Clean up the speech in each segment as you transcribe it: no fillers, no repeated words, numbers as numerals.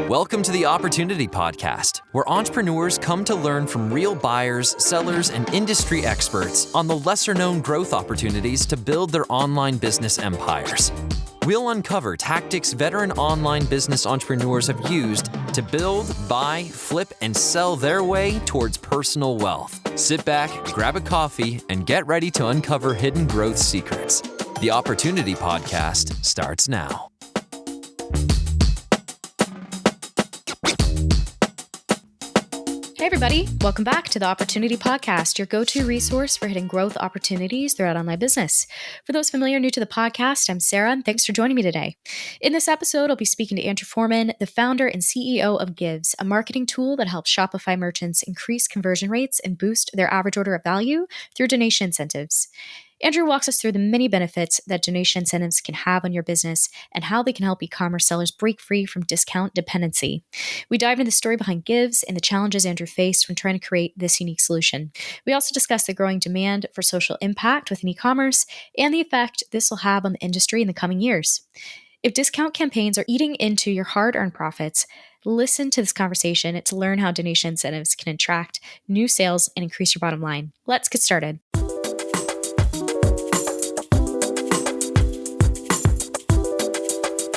Welcome to the Opportunity Podcast, where entrepreneurs come to learn from real buyers, sellers, and industry experts on the lesser-known growth opportunities to build their online business empires. We'll uncover tactics veteran online business entrepreneurs have used to build, buy, flip, and sell their way towards personal wealth. Sit back, grab a coffee, and get ready to uncover hidden growth secrets. The Opportunity Podcast starts now. Hey everybody, welcome back to the Opportunity Podcast, your go-to resource for hitting growth opportunities throughout online business. For those familiar or new to the podcast, I'm Sarah, and thanks for joining me today. In this episode, I'll be speaking to Andrew Forman, the founder and CEO of Givz, a marketing tool that helps Shopify merchants increase conversion rates and boost their average order of value through donation incentives. Andrew walks us through the many benefits that donation incentives can have on your business and how they can help e-commerce sellers break free from discount dependency. We dive into the story behind Givz and the challenges Andrew faced when trying to create this unique solution. We also discuss the growing demand for social impact within e-commerce and the effect this will have on the industry in the coming years. If discount campaigns are eating into your hard-earned profits, listen to this conversation to learn how donation incentives can attract new sales and increase your bottom line. Let's get started.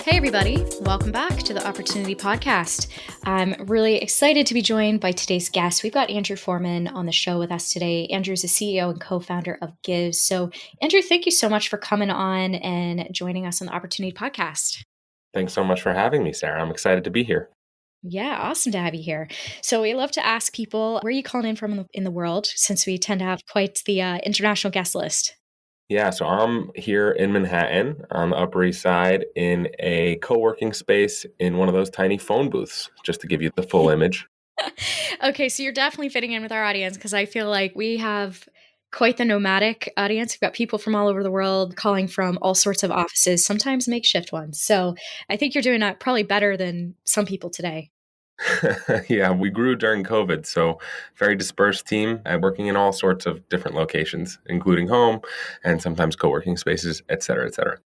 Hey everybody, welcome back to the Opportunity Podcast. I'm really excited to be joined by today's guest. We've got Andrew Forman on the show with us today. Andrew's the CEO and co-founder of Givz. So Andrew, thank you so much for coming on and joining us on the Opportunity Podcast. Thanks so much for having me, Sarah. I'm excited to be here. Yeah, awesome to have you here. So we love to ask people, where are you calling in from in the world, since we tend to have quite the international guest list? Yeah, so I'm here in Manhattan on the Upper East Side in a co-working space in one of those tiny phone booths, just to give you the full image. Okay, so you're definitely fitting in with our audience because I feel like we have quite the nomadic audience. We've got people from all over the world calling from all sorts of offices, sometimes makeshift ones. So I think you're doing that probably better than some people today. Yeah, we grew during COVID, so very dispersed team and working in all sorts of different locations, including home and sometimes co-working spaces, et cetera, et cetera.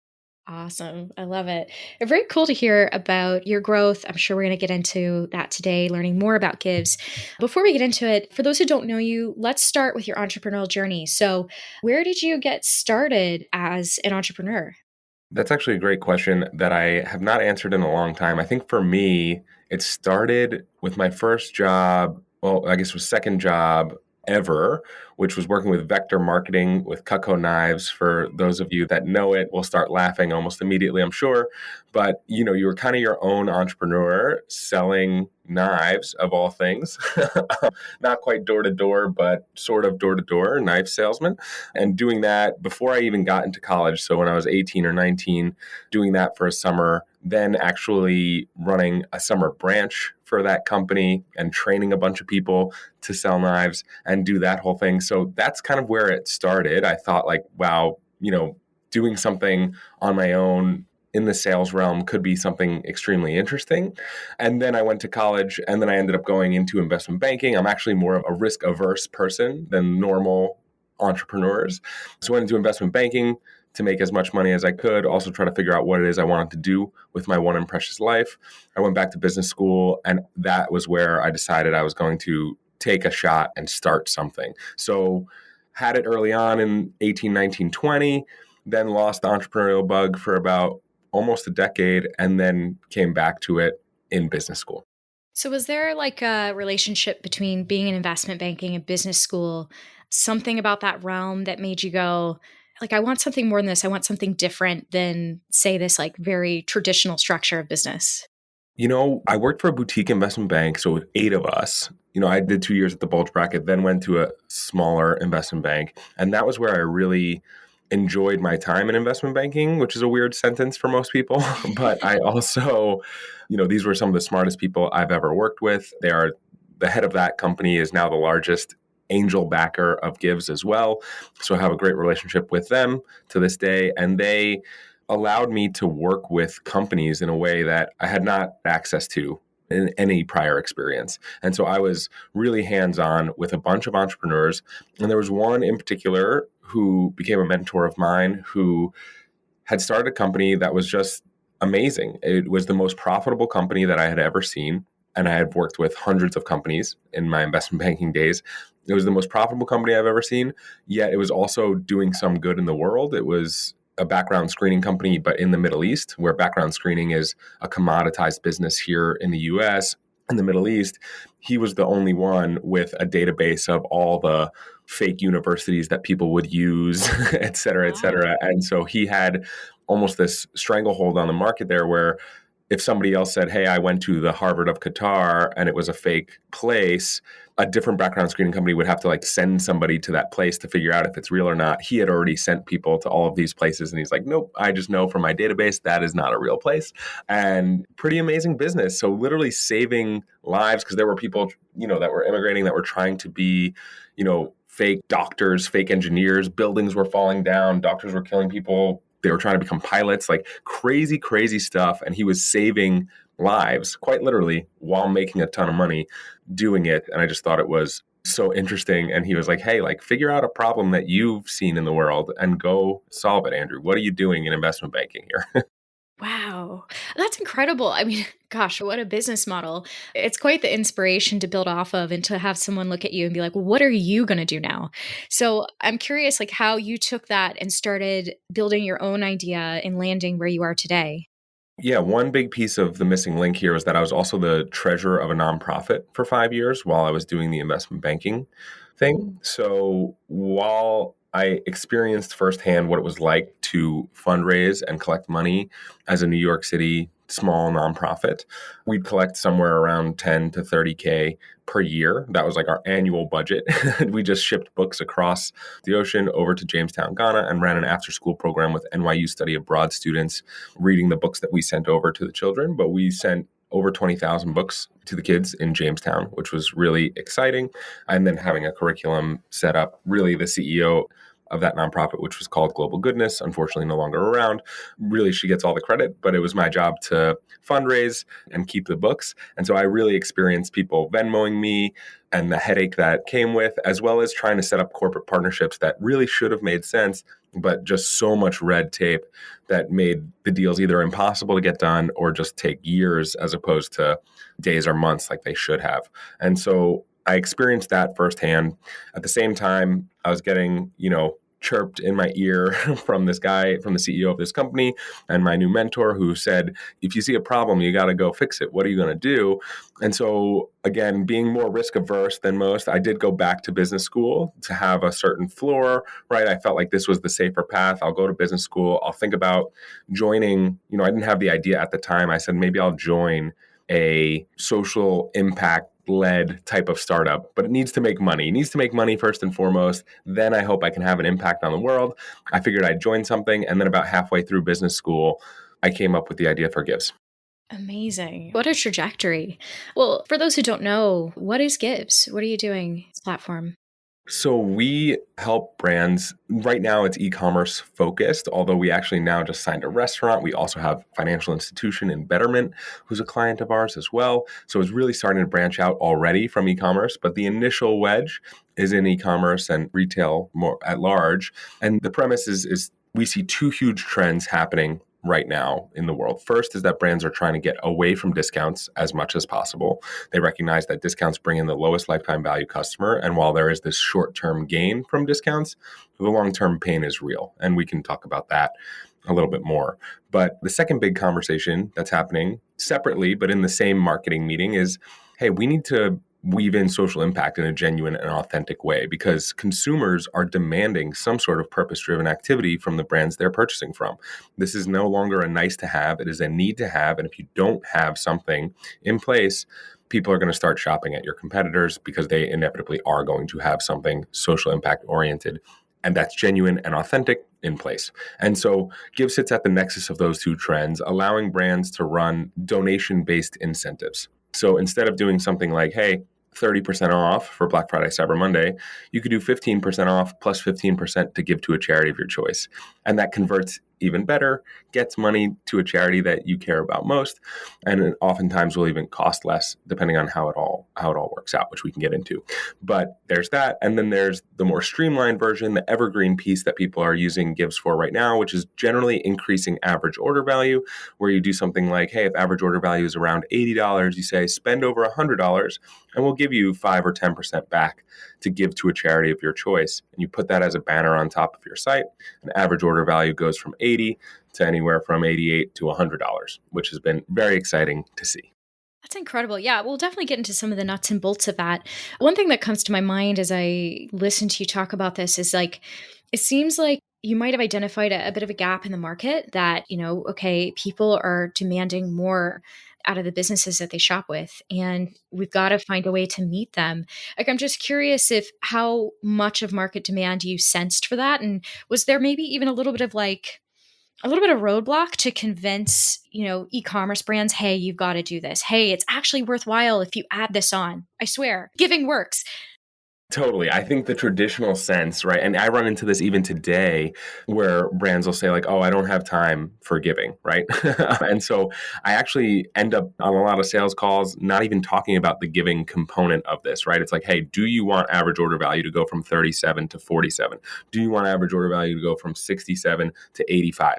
Awesome. I love it. Very cool to hear about your growth. I'm sure we're going to get into that today, learning more about Givz. Before we get into it, for those who don't know you, let's start with your entrepreneurial journey. So where did you get started as an entrepreneur? That's actually a great question that I have not answered in a long time. I think for me, it started with my first job, well, I guess it was second job ever, which was working with vector marketing with Cutco knives. For those of you that know it, will start laughing almost immediately, I'm sure. But, you were kind of your own entrepreneur selling knives of all things, not quite door to door, but sort of door to door knife salesman, and doing that before I even got into college. So when I was 18 or 19, doing that for a summer, then actually running a summer branch for that company and training a bunch of people to sell knives and do that whole thing. So that's kind of where it started. I thought like, wow, doing something on my own in the sales realm could be something extremely interesting. And then I went to college and then I ended up going into investment banking. I'm actually more of a risk averse person than normal entrepreneurs. So I went into investment banking to make as much money as I could, also try to figure out what it is I wanted to do with my one and precious life. I went back to business school, and that was where I decided I was going to take a shot and start something. So had it early on in 18, 19, 20, then lost the entrepreneurial bug for about almost a decade, and then came back to it in business school. So was there like a relationship between being in investment banking and business school, something about that realm that made you go, like, I want something more than this. I want something different than, say, this like very traditional structure of business? I worked for a boutique investment bank, so with 8 of us. I did 2 years at the bulge bracket, then went to a smaller investment bank. And that was where I really enjoyed my time in investment banking, which is a weird sentence for most people. But I also, these were some of the smartest people I've ever worked with. The head of that company is now the largest angel backer of Givz as well. So I have a great relationship with them to this day. And they allowed me to work with companies in a way that I had not access to in any prior experience. And so I was really hands-on with a bunch of entrepreneurs. And there was one in particular who became a mentor of mine who had started a company that was just amazing. It was the most profitable company that I had ever seen. And I had worked with hundreds of companies in my investment banking days. It was the most profitable company I've ever seen, yet it was also doing some good in the world. It was a background screening company, but in the Middle East, where background screening is a commoditized business here in the US. In the Middle East, he was the only one with a database of all the fake universities that people would use, et cetera, et cetera. And so he had almost this stranglehold on the market there where if somebody else said, hey, I went to the Harvard of Qatar and it was a fake place, a different background screening company would have to like send somebody to that place to figure out if it's real or not. He had already sent people to all of these places and he's like, nope, I just know from my database that is not a real place. And pretty amazing business. So literally saving lives because there were people, that were immigrating that were trying to be, fake doctors, fake engineers, buildings were falling down, doctors were killing people. They were trying to become pilots, like crazy, crazy stuff. And he was saving lives, quite literally, while making a ton of money doing it. And I just thought it was so interesting. And he was like, hey, like figure out a problem that you've seen in the world and go solve it, Andrew. What are you doing in investment banking here? Wow. That's incredible. I mean, gosh, what a business model. It's quite the inspiration to build off of and to have someone look at you and be like, well, what are you going to do now? So I'm curious, like how you took that and started building your own idea and landing where you are today. Yeah, one big piece of the missing link here is that I was also the treasurer of a nonprofit for 5 years while I was doing the investment banking thing. So while I experienced firsthand what it was like to fundraise and collect money as a New York City small nonprofit, we'd collect somewhere around 10 to 30K per year. That was like our annual budget. We just shipped books across the ocean over to Jamestown, Ghana, and ran an after-school program with NYU study abroad students reading the books that we sent over to the children. But we sent over 20,000 books to the kids in Jamestown, which was really exciting. And then having a curriculum set up, really the CEO of that nonprofit, which was called Global Goodness, unfortunately no longer around. Really, she gets all the credit, but it was my job to fundraise and keep the books. And so I really experienced people Venmoing me and the headache that came with, as well as trying to set up corporate partnerships that really should have made sense, but just so much red tape that made the deals either impossible to get done or just take years as opposed to days or months like they should have. And so I experienced that firsthand. At the same time, I was getting, chirped in my ear from this guy, from the CEO of this company and my new mentor who said, if you see a problem, you got to go fix it. What are you going to do? And so again, being more risk averse than most, I did go back to business school to have a certain floor, right? I felt like this was the safer path. I'll go to business school. I'll think about joining, I didn't have the idea at the time. I said, maybe I'll join a social impact led type of startup, but it needs to make money. It needs to make money first and foremost. Then I hope I can have an impact on the world. I figured I'd join something. And then about halfway through business school, I came up with the idea for Givz. Amazing. What a trajectory. Well, for those who don't know, what is Givz? What are you doing? This platform? So we help brands. Right now it's e-commerce focused, although we actually now just signed a restaurant. We also have financial institution in Betterment, who's a client of ours as well. So it's really starting to branch out already from e-commerce, but the initial wedge is in e-commerce and retail more at large. And the premise is we see two huge trends happening right now in the world. First is that brands are trying to get away from discounts as much as possible. They recognize that discounts bring in the lowest lifetime value customer. And while there is this short-term gain from discounts, the long-term pain is real. And we can talk about that a little bit more. But the second big conversation that's happening separately, but in the same marketing meeting is, hey, we need to weave in social impact in a genuine and authentic way because consumers are demanding some sort of purpose-driven activity from the brands they're purchasing from. This is no longer a nice to have, it is a need to have. And if you don't have something in place, people are going to start shopping at your competitors because they inevitably are going to have something social impact oriented. And that's genuine and authentic in place. And so Givz sits at the nexus of those two trends, allowing brands to run donation-based incentives. So instead of doing something like, hey, 30% off for Black Friday, Cyber Monday, you could do 15% off plus 15% to give to a charity of your choice. And that converts even better, gets money to a charity that you care about most, and it oftentimes will even cost less depending on how it all works out, which we can get into. But there's that, and then there's the more streamlined version, the evergreen piece that people are using Givz for right now, which is generally increasing average order value, where you do something like, hey, if average order value is around $80, you say spend over $100 and we'll give you 5 or 10% back to give to a charity of your choice. And you put that as a banner on top of your site. And average order value goes from 80 to anywhere from $88 to $100, which has been very exciting to see. That's incredible. Yeah, we'll definitely get into some of the nuts and bolts of that. One thing that comes to my mind as I listen to you talk about this is like, it seems like you might have identified a bit of a gap in the market that, okay, people are demanding more out of the businesses that they shop with, and we've got to find a way to meet them. Like, I'm just curious if how much of market demand you sensed for that, and was there maybe even a little bit of roadblock to convince, e-commerce brands, hey, you've got to do this. Hey, it's actually worthwhile if you add this on. I swear, giving works. Totally. I think the traditional sense, right? And I run into this even today where brands will say like, oh, I don't have time for giving, right? And so I actually end up on a lot of sales calls, not even talking about the giving component of this, right? It's like, hey, do you want average order value to go from 37 to 47? Do you want average order value to go from 67 to 85?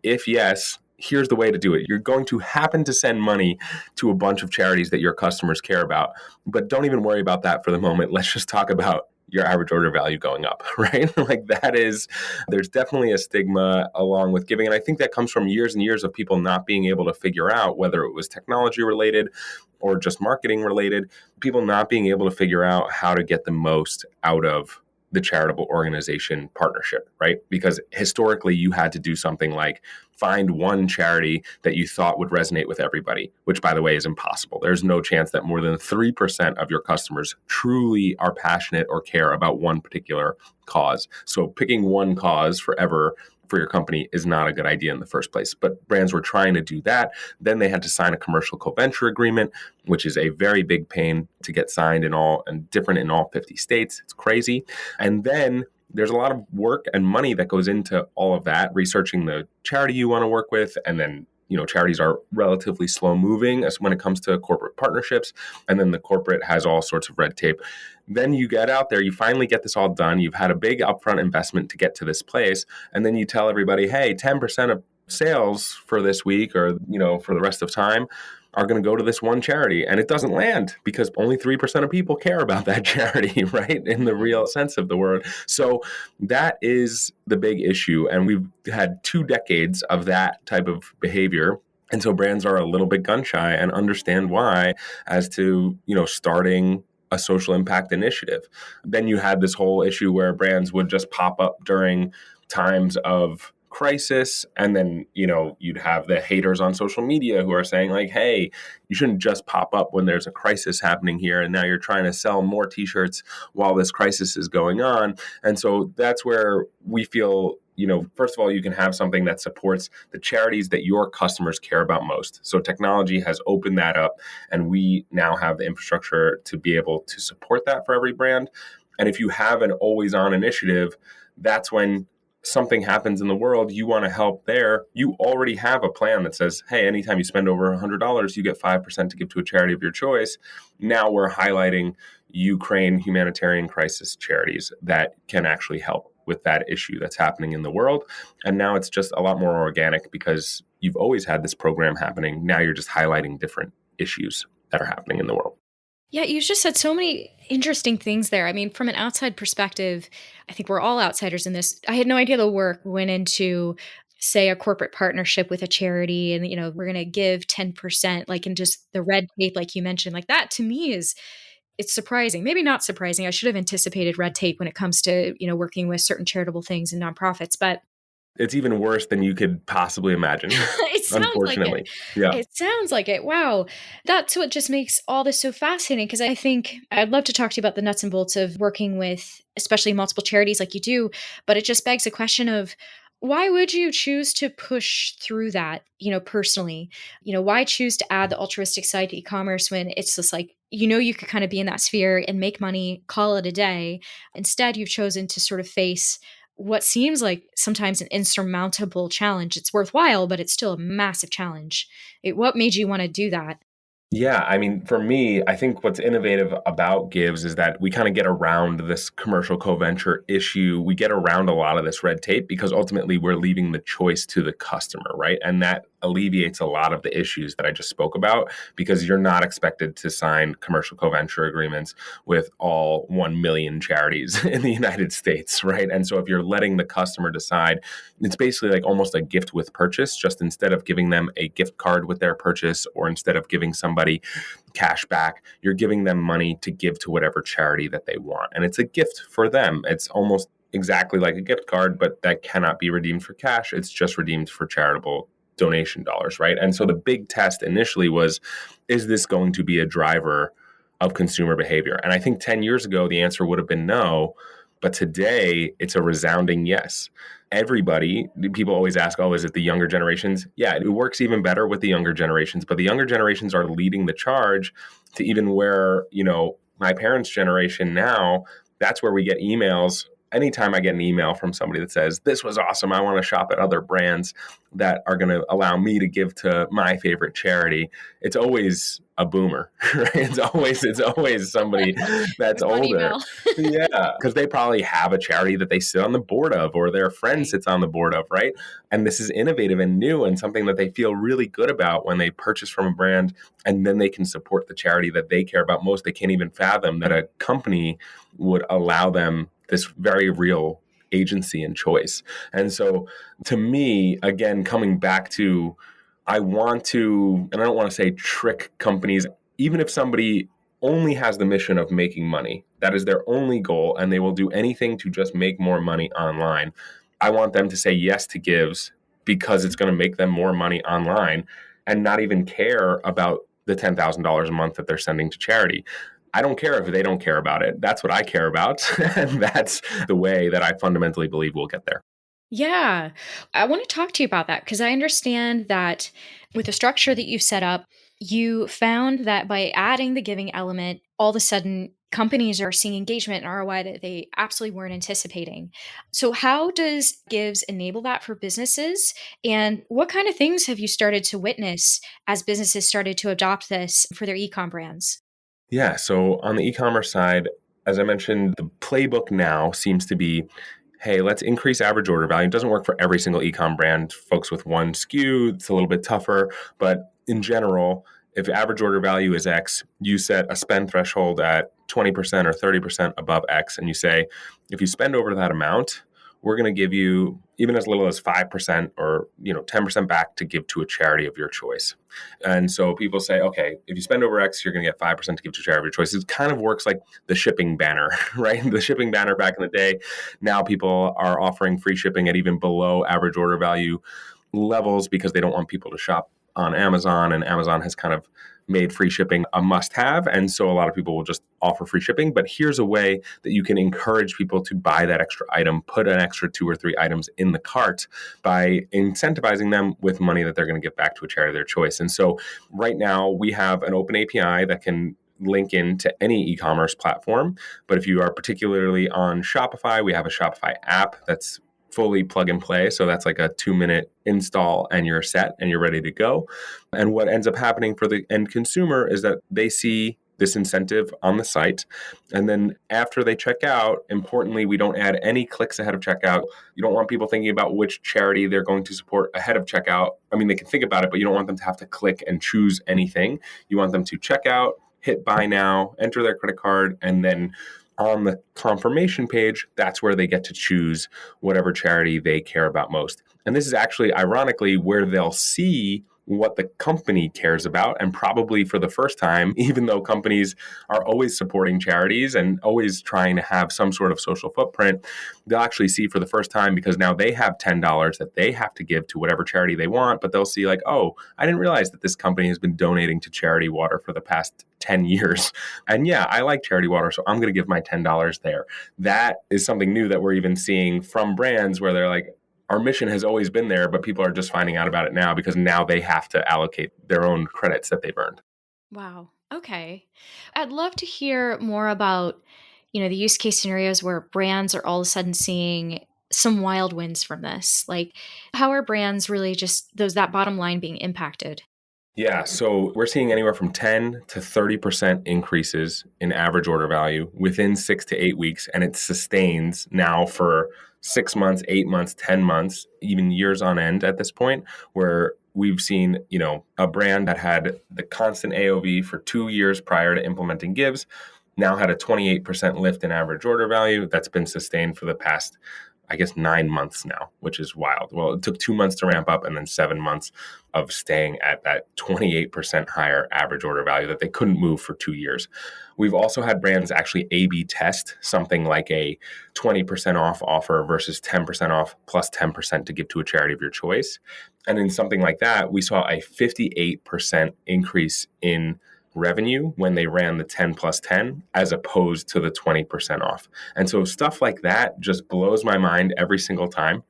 If yes, here's the way to do it. You're going to happen to send money to a bunch of charities that your customers care about, but don't even worry about that for the moment. Let's just talk about your average order value going up, right? There's definitely a stigma along with giving. And I think that comes from years and years of people not being able to figure out whether it was technology related or just marketing related, people not being able to figure out how to get the most out of the charitable organization partnership, right? Because historically you had to do something like find one charity that you thought would resonate with everybody, which by the way is impossible. There's no chance that more than 3% of your customers truly are passionate or care about one particular cause. So picking one cause forever for your company is not a good idea in the first place. But brands were trying to do that. Then they had to sign a commercial co-venture agreement, which is a very big pain to get signed and different in all 50 states. It's crazy. And then there's a lot of work and money that goes into all of that, researching the charity you want to work with, and then charities are relatively slow moving as when it comes to corporate partnerships. And then the corporate has all sorts of red tape. Then you get out there, you finally get this all done. You've had a big upfront investment to get to this place. And then you tell everybody, hey, 10% of sales for this week or, for the rest of time are going to go to this one charity. And it doesn't land because only 3% of people care about that charity, right? In the real sense of the word. So that is the big issue. And we've had 2 decades of that type of behavior. And so brands are a little bit gun shy and understand why as to, starting a social impact initiative. Then you had this whole issue where brands would just pop up during times of crisis. And then, you'd have the haters on social media who are saying like, hey, you shouldn't just pop up when there's a crisis happening here. And now you're trying to sell more t-shirts while this crisis is going on. And so that's where we feel, first of all, you can have something that supports the charities that your customers care about most. So technology has opened that up, and we now have the infrastructure to be able to support that for every brand. And if you have an always on initiative, that's when something happens in the world, you want to help there. You already have a plan that says, hey, anytime you spend over $100, you get 5% to give to a charity of your choice. Now we're highlighting Ukraine humanitarian crisis charities that can actually help with that issue that's happening in the world. And now it's just a lot more organic because you've always had this program happening. Now you're just highlighting different issues that are happening in the world. Yeah, you just said so many interesting things there. I mean, from an outside perspective, I think we're all outsiders in this. I had no idea the work went into, say, a corporate partnership with a charity and, we're going to give 10%, like in just the red tape, like you mentioned, like that to me it's surprising. Maybe not surprising. I should have anticipated red tape when it comes to, working with certain charitable things and nonprofits, but it's even worse than you could possibly imagine. It sounds unfortunately. like it. Yeah. It sounds like it. Wow. That's what just makes all this so fascinating, because I think I'd love to talk to you about the nuts and bolts of working with especially multiple charities like you do, but it just begs the question of why would you choose to push through that, personally? Why choose to add the altruistic side to e-commerce when it's just like, you could kind of be in that sphere and make money, call it a day. Instead, you've chosen to sort of face what seems like sometimes an insurmountable challenge. It's worthwhile, but it's still a massive challenge. What made you want to do that? Yeah, I mean, for me, I think what's innovative about Givz is that we kind of get around this commercial co-venture issue. We get around a lot of this red tape because ultimately we're leaving the choice to the customer, right? And that alleviates a lot of the issues that I just spoke about because you're not expected to sign commercial co-venture agreements with all 1 million charities in the United States, right? And so if you're letting the customer decide, it's basically like almost a gift with purchase, just instead of giving them a gift card with their purchase or instead of giving somebody cash back, you're giving them money to give to whatever charity that they want. And it's a gift for them. It's almost exactly like a gift card, but that cannot be redeemed for cash. It's just redeemed for charitable donation dollars, right? And so the big test initially was, is this going to be a driver of consumer behavior? And I think 10 years ago, the answer would have been no. But today, it's a resounding yes. Everybody, people always ask, oh, is it the younger generations? Yeah, it works even better with the younger generations. But the younger generations are leading the charge to even where, my parents' generation now, that's where we get emails. Anytime I get an email from somebody that says, this was awesome, I want to shop at other brands that are going to allow me to give to my favorite charity, it's always a boomer, right? It's always somebody that's older. Yeah, because they probably have a charity that they sit on the board of or their friend sits on the board of, right? And this is innovative and new and something that they feel really good about when they purchase from a brand, and then they can support the charity that they care about most. They can't even fathom that a company would allow them this very real agency and choice. And so to me, again, coming back to, I want to, and I don't want to say trick companies, even if somebody only has the mission of making money, that is their only goal, and they will do anything to just make more money online. I want them to say yes to Givz because it's going to make them more money online and not even care about the $10,000 a month that they're sending to charity. I don't care if they don't care about it. That's what I care about. And that's the way that I fundamentally believe we'll get there. Yeah. I want to talk to you about that because I understand that with the structure that you've set up, you found that by adding the giving element, all of a sudden companies are seeing engagement and ROI that they absolutely weren't anticipating. So how does Givz enable that for businesses? And what kind of things have you started to witness as businesses started to adopt this for their e-com brands? Yeah. So on the e-commerce side, as I mentioned, the playbook now seems to be, hey, let's increase average order value. It doesn't work for every single e-com brand. Folks with one SKU, it's a little bit tougher. But in general, if average order value is X, you set a spend threshold at 20% or 30% above X. And you say, if you spend over that amount, we're going to give you even as little as 5% or 10% back to give to a charity of your choice. And so people say, okay, if you spend over X, you're going to get 5% to give to a charity of your choice. It kind of works like the shipping banner, right? The shipping banner back in the day. Now people are offering free shipping at even below average order value levels because they don't want people to shop on Amazon, and Amazon has kind of made free shipping a must-have. And so a lot of people will just offer free shipping. But here's a way that you can encourage people to buy that extra item, put an extra 2 or 3 items in the cart by incentivizing them with money that they're going to give back to a charity of their choice. And so right now we have an open API that can link into any e-commerce platform. But if you are particularly on Shopify, we have a Shopify app that's fully plug and play. So that's like a 2-minute install and you're set and you're ready to go. And what ends up happening for the end consumer is that they see this incentive on the site. And then after they check out, importantly, we don't add any clicks ahead of checkout. You don't want people thinking about which charity they're going to support ahead of checkout. I mean, they can think about it, but you don't want them to have to click and choose anything. You want them to check out, hit buy now, enter their credit card, and then on the confirmation page, that's where they get to choose whatever charity they care about most. And this is actually, ironically, where they'll see what the company cares about. And probably for the first time, even though companies are always supporting charities and always trying to have some sort of social footprint, they'll actually see for the first time, because now they have $10 that they have to give to whatever charity they want. But they'll see like, oh, I didn't realize that this company has been donating to charity water for the past 10 years. And yeah, I like charity water, so I'm going to give my $10 there. That is something new that we're even seeing from brands where they're like, our mission has always been there, but people are just finding out about it now because now they have to allocate their own credits that they've earned. Wow. Okay. I'd love to hear more about, the use case scenarios where brands are all of a sudden seeing some wild wins from this? Like, how are brands really just that bottom line being impacted? Yeah, so we're seeing anywhere from 10 to 30% increases in average order value within 6 to 8 weeks, and it sustains now for 6 months, 8 months, 10 months, even years on end at this point, where we've seen, a brand that had the constant AOV for 2 years prior to implementing Givz now had a 28% lift in average order value that's been sustained for the past, I guess, 9 months now, which is wild. Well, it took 2 months to ramp up and then 7 months of staying at that 28% higher average order value that they couldn't move for 2 years. We've also had brands actually A/B test something like a 20% off offer versus 10% off plus 10% to give to a charity of your choice. And in something like that, we saw a 58% increase in revenue when they ran the 10 plus 10 as opposed to the 20% off. And so stuff like that just blows my mind every single time.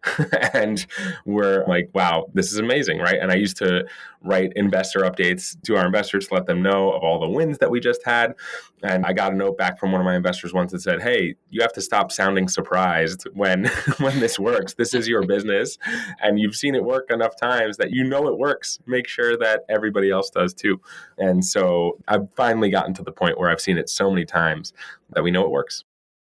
And we're like, wow, this is amazing, right? And I used to write investor updates to our investors to let them know of all the wins that we just had. And I got a note back from one of my investors once that said, hey, you have to stop sounding surprised when this works. This is your business and you've seen it work enough times that you know it works. Make sure that everybody else does too. And so I've finally gotten to the point where I've seen it so many times that we know it works.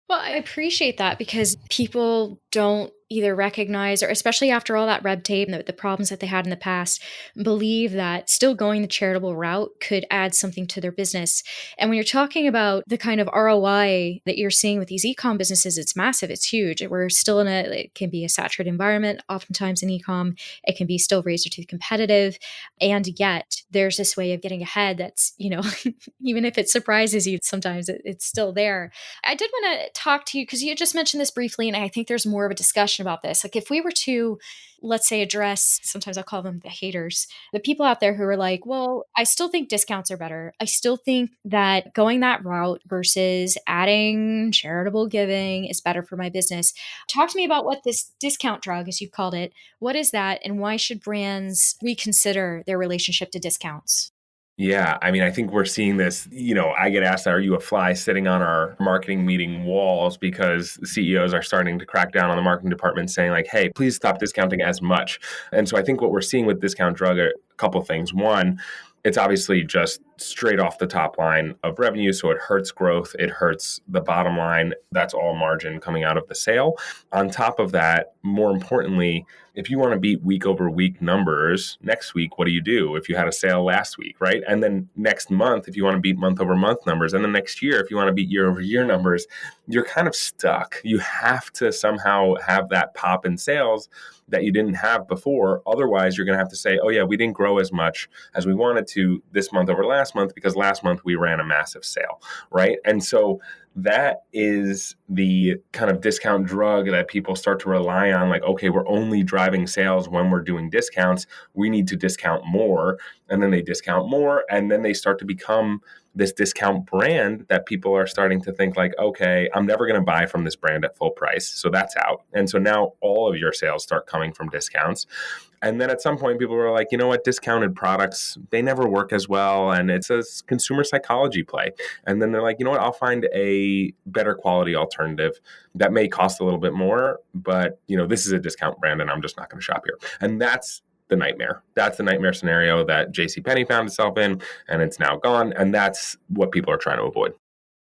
Well, I appreciate that because people don't either recognize, or especially after all that red tape and the problems that they had in the past, believe that still going the charitable route could add something to their business. And when you're talking about the kind of ROI that you're seeing with these e-com businesses, it's massive, it's huge. We're still it can be a saturated environment. Oftentimes in e-com, it can be still razor tooth competitive. And yet there's this way of getting ahead that's, even if it surprises you, sometimes it's still there. I did want to talk to you because you just mentioned this briefly, and I think there's more of a discussion about this. Like if we were to, let's say, address, sometimes I'll call them the haters, the people out there who are like, well, I still think discounts are better. I still think that going that route versus adding charitable giving is better for my business. Talk to me about what this discount drug, as you called it, what is that, and why should brands reconsider their relationship to discounts? Yeah, I mean, I think we're seeing this, I get asked, are you a fly sitting on our marketing meeting walls? Because CEOs are starting to crack down on the marketing department saying like, hey, please stop discounting as much. And so I think what we're seeing with discount drug are a couple of things. One, it's obviously just straight off the top line of revenue. So it hurts growth. It hurts the bottom line. That's all margin coming out of the sale. On top of that, more importantly, if you want to beat week over week numbers next week, what do? If you had a sale last week, right? And then next month, if you want to beat month over month numbers, and then next year, if you want to beat year over year numbers, you're kind of stuck. You have to somehow have that pop in sales that you didn't have before. Otherwise, you're going to have to say, oh yeah, we didn't grow as much as we wanted to this month over last month because last month we ran a massive sale, right? And so that is the kind of discount drug that people start to rely on. Like, okay, we're only driving sales when we're doing discounts. We need to discount more. And then they discount more. And then they start to become this discount brand that people are starting to think like, okay, I'm never going to buy from this brand at full price. So that's out. And so now all of your sales start coming from discounts. And then at some point, people were like, you know what, discounted products, they never work as well. And it's a consumer psychology play. And then they're like, you know what, I'll find a better quality alternative that may cost a little bit more, but this is a discount brand and I'm just not going to shop here. And that's the nightmare. That's the nightmare scenario that JCPenney found itself in, and it's now gone. And that's what people are trying to avoid.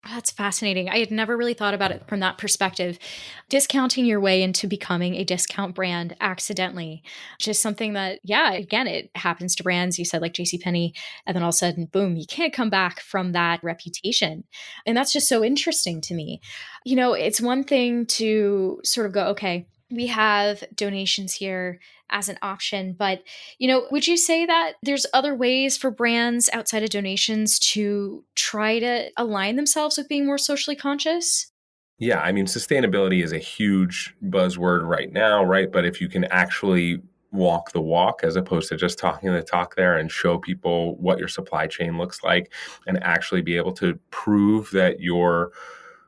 That's fascinating. I had never really thought about it from that perspective. Discounting your way into becoming a discount brand accidentally. Just something that, yeah, again, it happens to brands. You said like JCPenney, and then all of a sudden, boom, you can't come back from that reputation. And that's just so interesting to me. It's one thing to sort of go, okay, we have donations here as an option, but would you say that there's other ways for brands outside of donations to try to align themselves with being more socially conscious? Yeah, I mean, sustainability is a huge buzzword right now, right? But if you can actually walk the walk as opposed to just talking the talk there and show people what your supply chain looks like and actually be able to prove that you're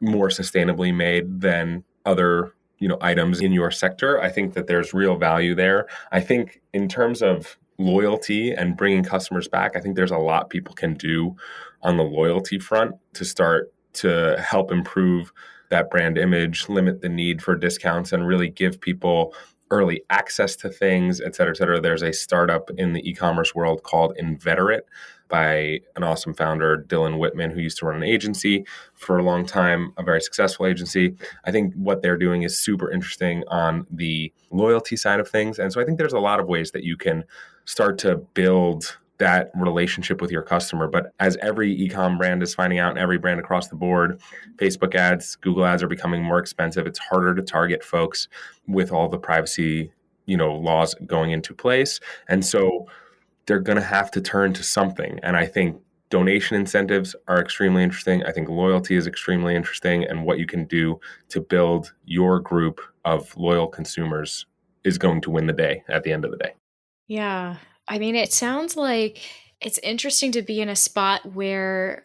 more sustainably made than other items in your sector, I think that there's real value there. I think in terms of loyalty and bringing customers back, I think there's a lot people can do on the loyalty front to start to help improve that brand image, limit the need for discounts, and really give people early access to things, et cetera, et cetera. There's a startup in the e-commerce world called Inveterate by an awesome founder, Dylan Whitman, who used to run an agency for a long time, a very successful agency. I think what they're doing is super interesting on the loyalty side of things. And so I think there's a lot of ways that you can start to build that relationship with your customer. But as every e-com brand is finding out, and every brand across the board, Facebook ads, Google ads are becoming more expensive. It's harder to target folks with all the privacy, laws going into place. And so they're going to have to turn to something. And I think donation incentives are extremely interesting. I think loyalty is extremely interesting. And what you can do to build your group of loyal consumers is going to win the day at the end of the day. Yeah. I mean, it sounds like it's interesting to be in a spot where,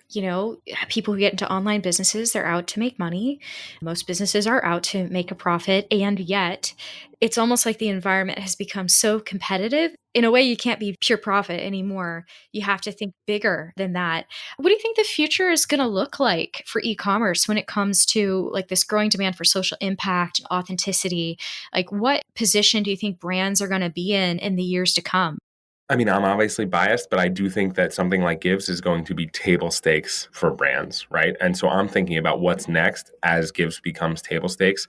people who get into online businesses, they're out to make money. Most businesses are out to make a profit. And yet it's almost like the environment has become so competitive. In a way, you can't be pure profit anymore. You have to think bigger than that. What do you think the future is going to look like for e-commerce when it comes to like this growing demand for social impact and authenticity? Like, what position do you think brands are going to be in the years to come? I mean, I'm obviously biased, but I do think that something like Givz is going to be table stakes for brands, right? And so I'm thinking about what's next as Givz becomes table stakes.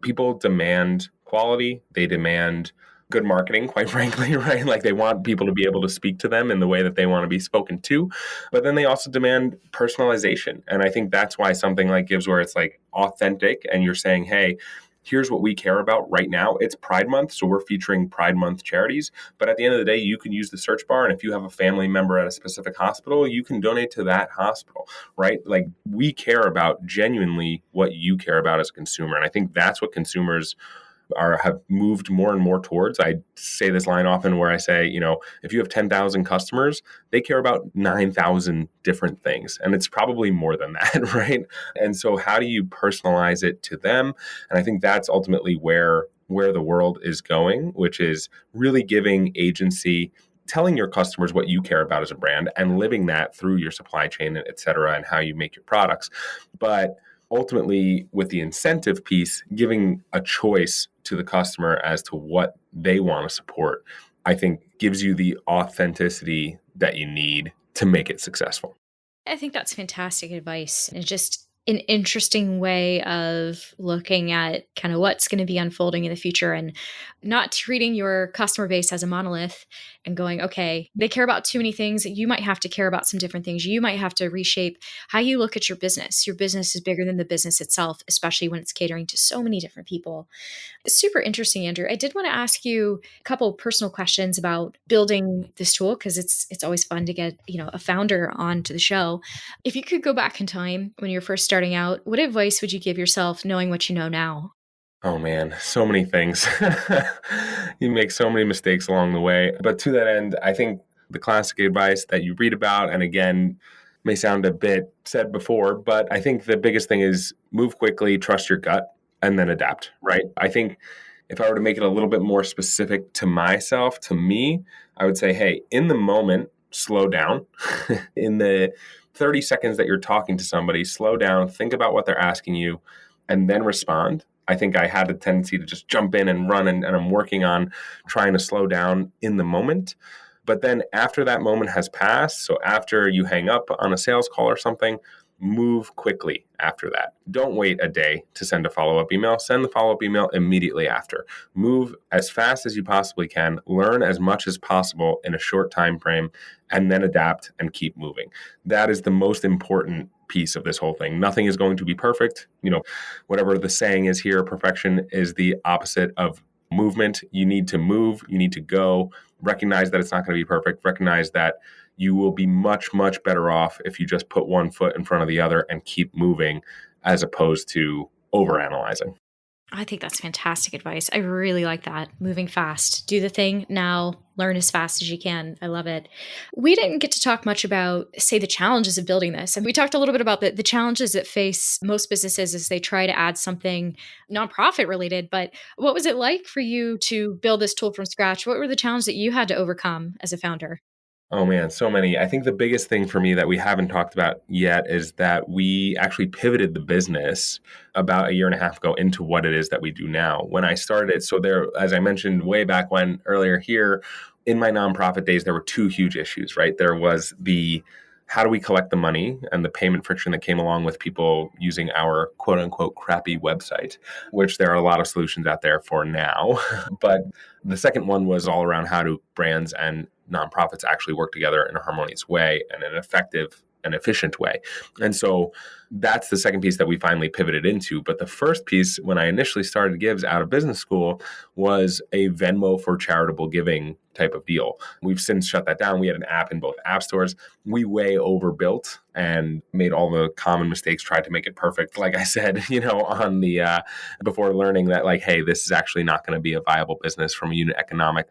People demand quality, they demand good marketing, quite frankly, right? Like they want people to be able to speak to them in the way that they want to be spoken to. But then they also demand personalization. And I think that's why something like Givz, where it's like authentic and you're saying, hey, here's what we care about right now. It's Pride Month, so we're featuring Pride Month charities. But at the end of the day, you can use the search bar. And if you have a family member at a specific hospital, you can donate to that hospital, right? Like we care about genuinely what you care about as a consumer. And I think that's what consumers have moved more and more towards. I say this line often where I say, if you have 10,000 customers, they care about 9,000 different things. And it's probably more than that, right? And so how do you personalize it to them? And I think that's ultimately where the world is going, which is really giving agency, telling your customers what you care about as a brand and living that through your supply chain, et cetera, and how you make your products. But ultimately, with the incentive piece, giving a choice to the customer as to what they want to support, I think gives you the authenticity that you need to make it successful. I think that's fantastic advice. And it's just an interesting way of looking at kind of what's going to be unfolding in the future and not treating your customer base as a monolith and going, okay, they care about too many things. You might have to care about some different things. You might have to reshape how you look at your business. Your business is bigger than the business itself, especially when it's catering to so many different people. It's super interesting, Andrew. I did want to ask you a couple of personal questions about building this tool because it's always fun to get, a founder onto the show. If you could go back in time when you're first starting out, what advice would you give yourself knowing what you know now? Oh man, so many things. You make so many mistakes along the way. But to that end, I think the classic advice that you read about, and again, may sound a bit said before, but I think the biggest thing is move quickly, trust your gut, and then adapt, right? I think if I were to make it a little bit more specific to myself, to me, I would say, hey, in the moment, slow down. In the 30 seconds that you're talking to somebody, slow down, think about what they're asking you, and then respond. I think I had a tendency to just jump in and run, and I'm working on trying to slow down in the moment. But then after that moment has passed, so after you hang up on a sales call or something, move quickly after that. Don't wait a day to send a follow-up email. Send the follow-up email immediately after. Move as fast as you possibly can. Learn as much as possible in a short time frame, and then adapt and keep moving. That is the most important piece of this whole thing. Nothing is going to be perfect. Whatever the saying is here, perfection is the opposite of movement. You need to move. You need to go. Recognize that it's not going to be perfect. Recognize that you will be much, much better off if you just put one foot in front of the other and keep moving as opposed to overanalyzing. I think that's fantastic advice. I really like that. Moving fast. Do the thing now. Learn as fast as you can. I love it. We didn't get to talk much about, say, the challenges of building this. And we talked a little bit about the challenges that face most businesses as they try to add something nonprofit related. But what was it like for you to build this tool from scratch? What were the challenges that you had to overcome as a founder? Oh man, so many. I think the biggest thing for me that we haven't talked about yet is that we actually pivoted the business about a year and a half ago into what it is that we do now. When I started, so there, as I mentioned way back when earlier here, in my nonprofit days, there were two huge issues, right? There was the how do we collect the money and the payment friction that came along with people using our quote unquote crappy website, which there are a lot of solutions out there for now. But the second one was all around how do brands and nonprofits actually work together in a harmonious way and an effective and efficient way. And so that's the second piece that we finally pivoted into. But the first piece, when I initially started Givz out of business school, was a Venmo for charitable giving type of deal. We've since shut that down. We had an app in both app stores. We way overbuilt and made all the common mistakes, tried to make it perfect. Like I said, on the before learning that like, hey, this is actually not going to be a viable business from a unit economic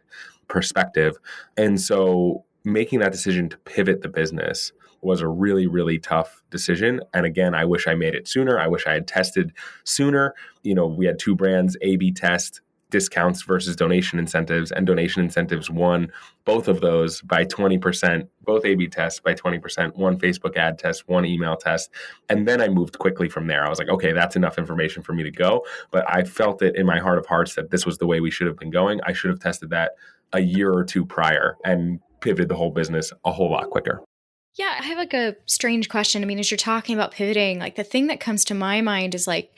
perspective. And so making that decision to pivot the business was a really, really tough decision. And again, I wish I made it sooner. I wish I had tested sooner. We had two brands, A/B test, discounts versus donation incentives, and donation incentives won both of those by 20%, both A/B tests by 20%, one Facebook ad test, one email test. And then I moved quickly from there. I was like, okay, that's enough information for me to go. But I felt it in my heart of hearts that this was the way we should have been going. I should have tested that a year or two prior and pivoted the whole business a whole lot quicker. Yeah, I have like a strange question. I mean, as you're talking about pivoting, like the thing that comes to my mind is like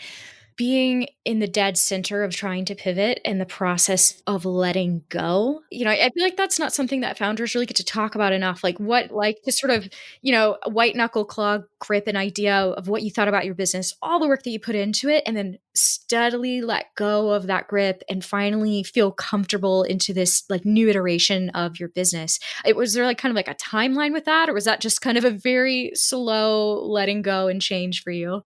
being in the dead center of trying to pivot and the process of letting go. I feel like that's not something that founders really get to talk about enough. Like to sort of, white knuckle claw grip an idea of what you thought about your business, all the work that you put into it, and then steadily let go of that grip and finally feel comfortable into this like new iteration of your business. Was there like kind of like a timeline with that, or was that just kind of a very slow letting go and change for you?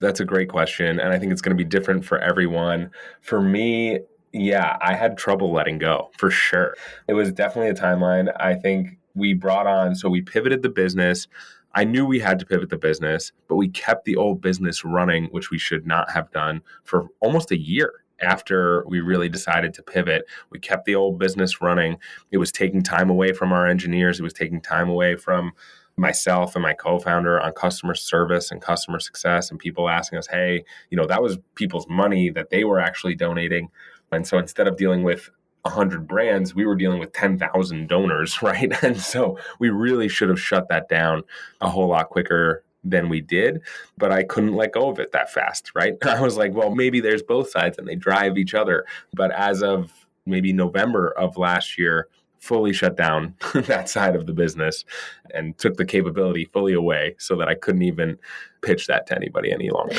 That's a great question. And I think it's going to be different for everyone. For me, yeah, I had trouble letting go for sure. It was definitely a timeline. I think we pivoted the business. I knew we had to pivot the business, but we kept the old business running, which we should not have done for almost a year. After we really decided to pivot, we kept the old business running. It was taking time away from our engineers. It was taking time away from myself and my co-founder on customer service and customer success, and people asking us, hey, that was people's money that they were actually donating. And so instead of dealing with 100 brands, we were dealing with 10,000 donors, right? And so we really should have shut that down a whole lot quicker than we did, but I couldn't let go of it that fast, right? I was like, well, maybe there's both sides and they drive each other. But as of maybe November of last year, fully shut down that side of the business and took the capability fully away so that I couldn't even pitch that to anybody any longer.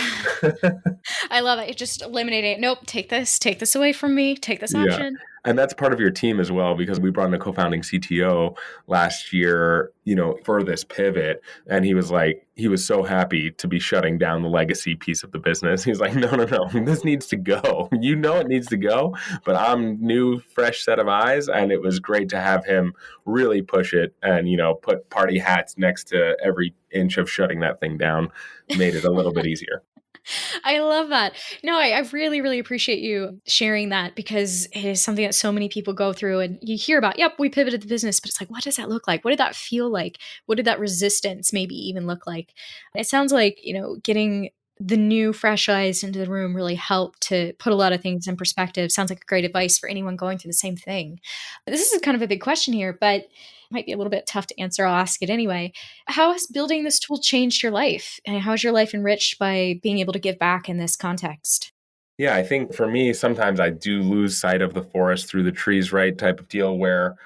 I love it. It just eliminating it. Nope, take this away from me, take this Yeah. option. And that's part of your team as well, because we brought in a co-founding CTO last year, for this pivot. And he was so happy to be shutting down the legacy piece of the business. He's like, no, this needs to go. It needs to go, but I'm new, fresh set of eyes. And it was great to have him really push it and, put party hats next to every inch of shutting that thing down, made it a little bit easier. I love that. No, I really, really appreciate you sharing that, because it is something that so many people go through, and you hear about, yep, we pivoted the business, but it's like, what does that look like? What did that feel like? What did that resistance maybe even look like? It sounds like, getting the new fresh eyes into the room really helped to put a lot of things in perspective. Sounds like great advice for anyone going through the same thing. This is kind of a big question here, but it might be a little bit tough to answer. I'll ask it anyway. How has building this tool changed your life? And how is your life enriched by being able to give back in this context? Yeah, I think for me, sometimes I do lose sight of the forest through the trees, right? Type of deal where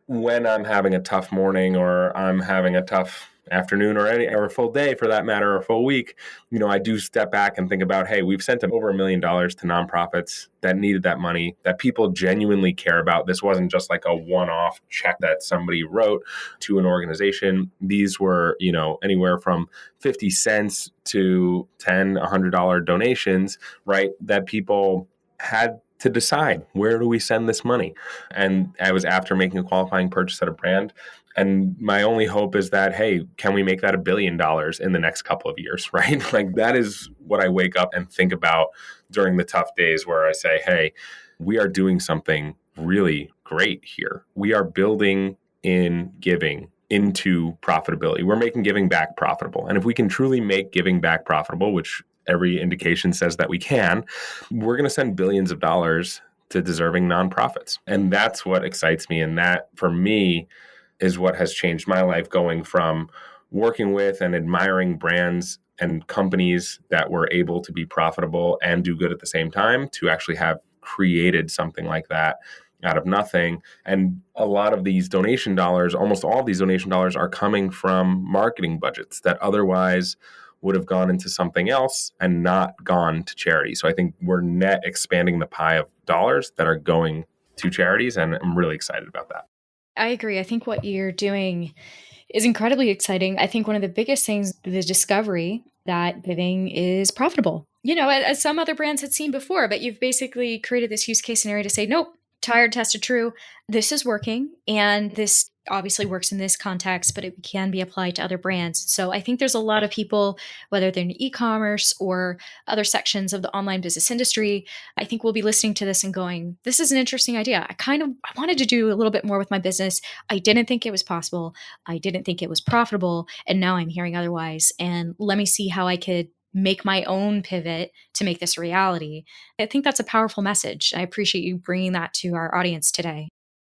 when I'm having a tough morning or I'm having a tough afternoon or a full day for that matter, or a full week, I do step back and think about, hey, we've sent over $1 million to nonprofits that needed that money, that people genuinely care about. This wasn't just like a one-off check that somebody wrote to an organization. These were, anywhere from 50 cents to $10, $100 donations, right? That people had to decide, where do we send this money? And I was after making a qualifying purchase at a brand. And my only hope is that, hey, can we make that $1 billion in the next couple of years, right? Like that is what I wake up and think about during the tough days, where I say, hey, we are doing something really great here. We are building in giving into profitability. We're making giving back profitable. And if we can truly make giving back profitable, which every indication says that we can, we're going to send billions of dollars to deserving nonprofits. And that's what excites me. And that, for me, is what has changed my life, going from working with and admiring brands and companies that were able to be profitable and do good at the same time, to actually have created something like that out of nothing. And a lot of these donation dollars, almost all of these donation dollars, are coming from marketing budgets that otherwise would have gone into something else and not gone to charity. So I think we're net expanding the pie of dollars that are going to charities, and I'm really excited about that. I agree. I think what you're doing is incredibly exciting. I think one of the biggest things, the discovery that giving is profitable. As some other brands had seen before, but you've basically created this use case scenario to say, nope, tired, tested, true. This is working. And this obviously works in this context, but it can be applied to other brands. So I think there's a lot of people, whether they're in e-commerce or other sections of the online business industry, I think we'll be listening to this and going, this is an interesting idea. I wanted to do a little bit more with my business. I didn't think it was possible. I didn't think it was profitable. And now I'm hearing otherwise. And let me see how I could make my own pivot to make this a reality. I think that's a powerful message. I appreciate you bringing that to our audience today.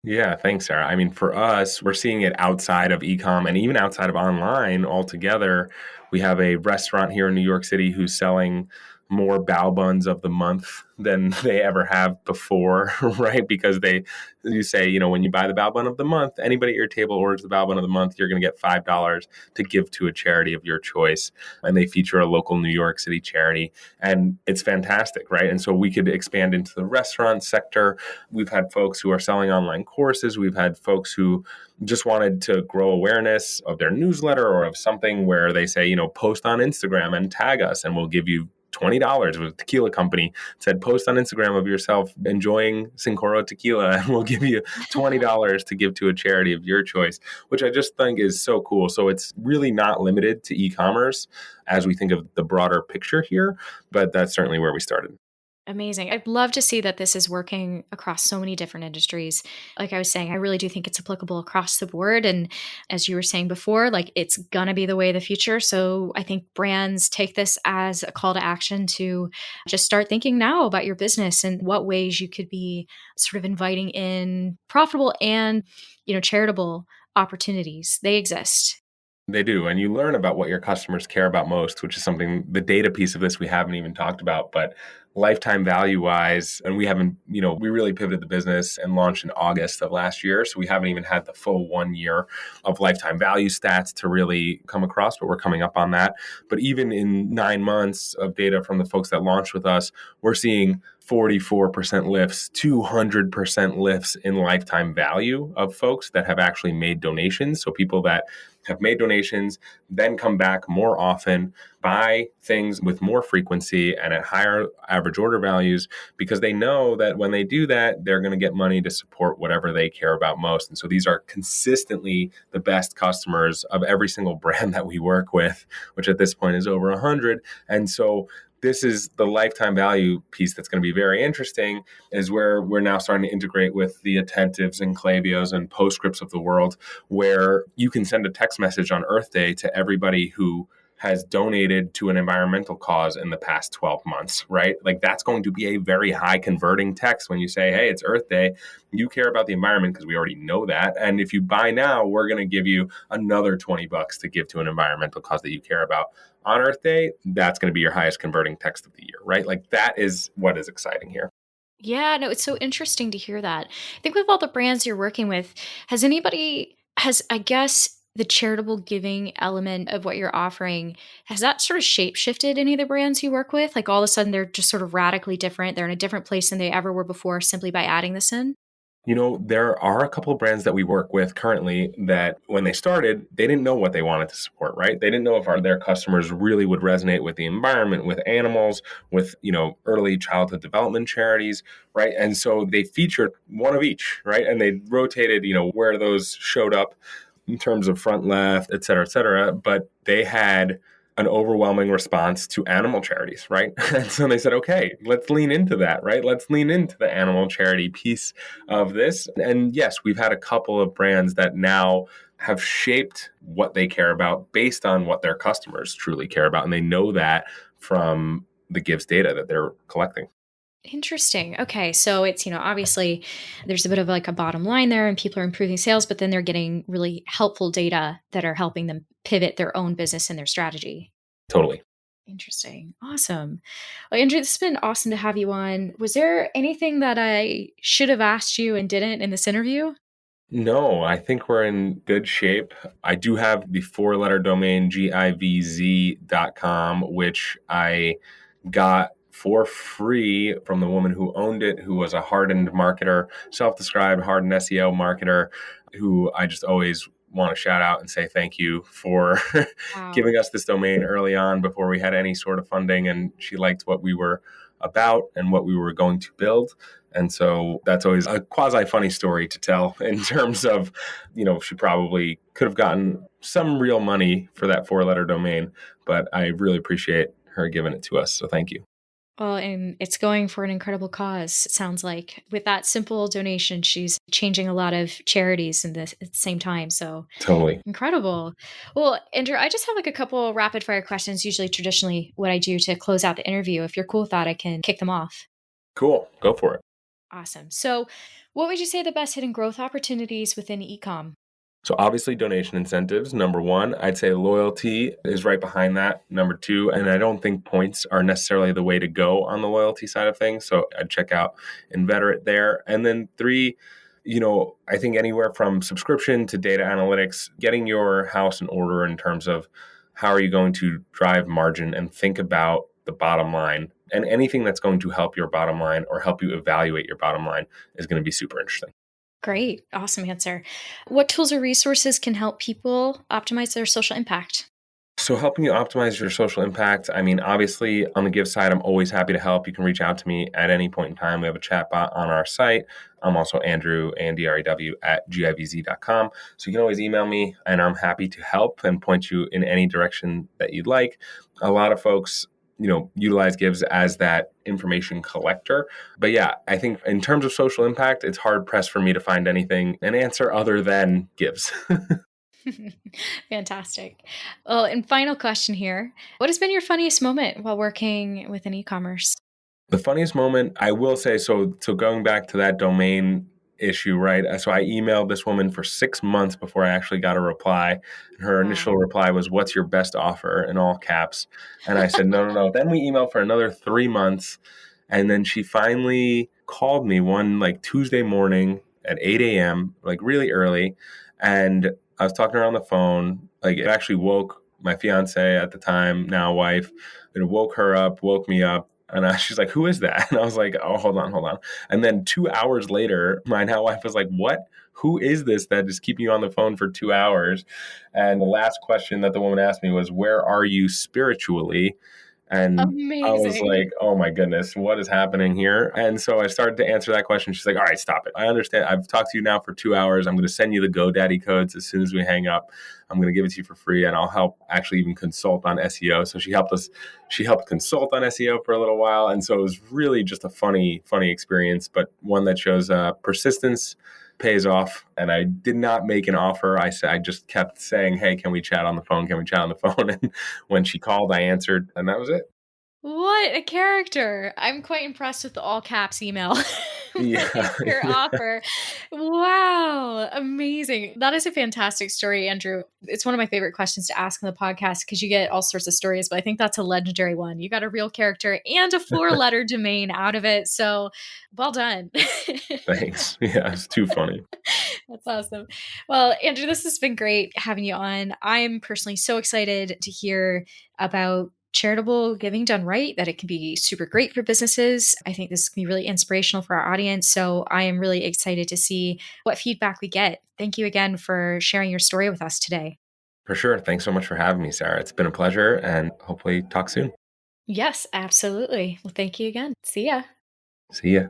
Yeah, thanks, Sarah. I mean, for us, we're seeing it outside of e-com and even outside of online altogether. We have a restaurant here in New York City who's selling more bao buns of the month than they ever have before, right? Because you say, when you buy the bao bun of the month, anybody at your table orders the bao bun of the month, you're going to get $5 to give to a charity of your choice. And they feature a local New York City charity. And it's fantastic, right? And so we could expand into the restaurant sector. We've had folks who are selling online courses. We've had folks who just wanted to grow awareness of their newsletter or of something where they say, post on Instagram and tag us and we'll give you $20. With a tequila company said, post on Instagram of yourself enjoying Sincoro tequila and we'll give you $20 to give to a charity of your choice, which I just think is so cool. So it's really not limited to e-commerce as we think of the broader picture here, but that's certainly where we started. Amazing. I'd love to see that this is working across so many different industries. Like I was saying, I really do think it's applicable across the board. And as you were saying before, it's going to be the way of the future. So I think brands take this as a call to action to just start thinking now about your business and what ways you could be sort of inviting in profitable and, charitable opportunities. They exist. They do. And you learn about what your customers care about most, which is something, the data piece of this we haven't even talked about, but lifetime value wise, and we haven't, we really pivoted the business and launched in August of last year. So we haven't even had the full 1 year of lifetime value stats to really come across, but we're coming up on that. But even in 9 months of data from the folks that launched with us, we're seeing 44% lifts, 200% lifts in lifetime value of folks that have actually made donations. So people that have made donations, then come back more often, buy things with more frequency and at higher average order values, because they know that when they do that, they're going to get money to support whatever they care about most. And so these are consistently the best customers of every single brand that we work with, which at this point is over 100. And so this is the lifetime value piece that's going to be very interesting, is where we're now starting to integrate with the Attentives and Klaviyo's and Postscripts of the world, where you can send a text message on Earth Day to everybody who has donated to an environmental cause in the past 12 months, right? That's going to be a very high converting text when you say, hey, it's Earth Day. You care about the environment because we already know that. And if you buy now, we're going to give you another $20 to give to an environmental cause that you care about. On Earth Day, that's going to be your highest converting text of the year, right? That is what is exciting here. Yeah, no, it's so interesting to hear that. I think with all the brands you're working with, I guess, the charitable giving element of what you're offering, has that sort of shape-shifted any of the brands you work with? All of a sudden, they're just sort of radically different. They're in a different place than they ever were before simply by adding this in? There are a couple of brands that we work with currently that when they started, they didn't know what they wanted to support, right? They didn't know if their customers really would resonate with the environment, with animals, with, early childhood development charities, right? And so they featured one of each, right? And they rotated, where those showed up in terms of front left, et cetera, but they had an overwhelming response to animal charities, right? And so they said, okay, let's lean into that, right? Let's lean into the animal charity piece of this. And yes, we've had a couple of brands that now have shaped what they care about based on what their customers truly care about. And they know that from the Givz data that they're collecting. Interesting. Okay. So it's, obviously there's a bit of like a bottom line there and people are improving sales, but then they're getting really helpful data that are helping them pivot their own business and their strategy. Totally. Interesting. Awesome. Well, Andrew, this has been awesome to have you on. Was there anything that I should have asked you and didn't in this interview? No, I think we're in good shape. I do have the 4-letter domain givz.com, which I got for free from the woman who owned it, who was a hardened marketer, self-described hardened SEO marketer, who I just always want to shout out and say thank you for Wow. giving us this domain early on before we had any sort of funding. And she liked what we were about and what we were going to build. And so that's always a quasi funny story to tell in terms of, she probably could have gotten some real money for that 4-letter domain, but I really appreciate her giving it to us. So thank you. Well, and it's going for an incredible cause. It sounds like with that simple donation, she's changing a lot of charities at the same time. So Totally. Incredible. Well, Andrew, I just have like a couple rapid fire questions, usually traditionally what I do to close out the interview. If you're cool with that, I can kick them off. Cool. Go for it. Awesome. So what would you say are the best hidden growth opportunities within e-com? So obviously donation incentives, number one. I'd say loyalty is right behind that, number two. And I don't think points are necessarily the way to go on the loyalty side of things. So I'd check out Inveterate there. And then three, I think anywhere from subscription to data analytics, getting your house in order in terms of how are you going to drive margin and think about the bottom line. And anything that's going to help your bottom line or help you evaluate your bottom line is going to be super interesting. Great. Awesome answer. What tools or resources can help people optimize their social impact? So helping you optimize your social impact, obviously on the Givz side, I'm always happy to help. You can reach out to me at any point in time. We have a chat bot on our site. I'm also Andrew, ANDREW at givz.com. So you can always email me and I'm happy to help and point you in any direction that you'd like. A lot of folks utilize Givz as that information collector. But yeah, I think in terms of social impact, it's hard pressed for me to find an answer other than Givz. Fantastic. Well, and final question here. What has been your funniest moment while working within e-commerce? The funniest moment, I will say, so going back to that domain issue, right? So I emailed this woman for 6 months before I actually got a reply. And her initial reply was, "What's your best offer?" in all caps. And I said, no. Then we emailed for another 3 months. And then she finally called me one Tuesday morning at 8 a.m., really early. And I was talking to her on the phone. It actually woke my fiance at the time, now wife. It woke her up, woke me up. And she's like, "Who is that?" And I was like, "Oh, hold on." And then 2 hours later, my now wife was like, "What? Who is this that is keeping you on the phone for 2 hours?" And the last question that the woman asked me was, "Where are you spiritually?" And Amazing. I was like, oh my goodness, what is happening here? And so I started to answer that question. She's like, "All right, stop it. I understand. I've talked to you now for 2 hours. I'm going to send you the GoDaddy codes as soon as we hang up. I'm going to give it to you for free and I'll help actually even consult on SEO." So she helped consult on SEO for a little while. And so it was really just a funny experience, but one that shows persistence pays off. And I did not make an offer. I just kept saying, "Hey, can we chat on the phone? Can we chat on the phone?" And when she called, I answered, and that was it. What a character. I'm quite impressed with the all caps email. Yeah. Your offer. Wow. Amazing. That is a fantastic story, Andrew. It's one of my favorite questions to ask on the podcast because you get all sorts of stories, but I think that's a legendary one. You got a real character and a 4-letter domain out of it. So well done. Thanks. Yeah, it's too funny. That's awesome. Well, Andrew, this has been great having you on. I'm personally so excited to hear about charitable giving done right, that it can be super great for businesses. I think this can be really inspirational for our audience. So I am really excited to see what feedback we get. Thank you again for sharing your story with us today. For sure. Thanks so much for having me, Sarah. It's been a pleasure and hopefully talk soon. Yes, absolutely. Well, thank you again. See ya. See ya.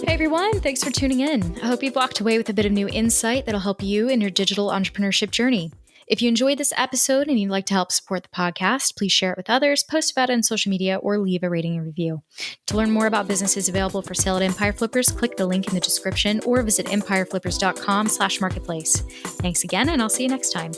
Hey everyone. Thanks for tuning in. I hope you've walked away with a bit of new insight that'll help you in your digital entrepreneurship journey. If you enjoyed this episode and you'd like to help support the podcast, please share it with others, post about it on social media, or leave a rating and review. To learn more about businesses available for sale at Empire Flippers, click the link in the description or visit empireflippers.com/marketplace. Thanks again, and I'll see you next time.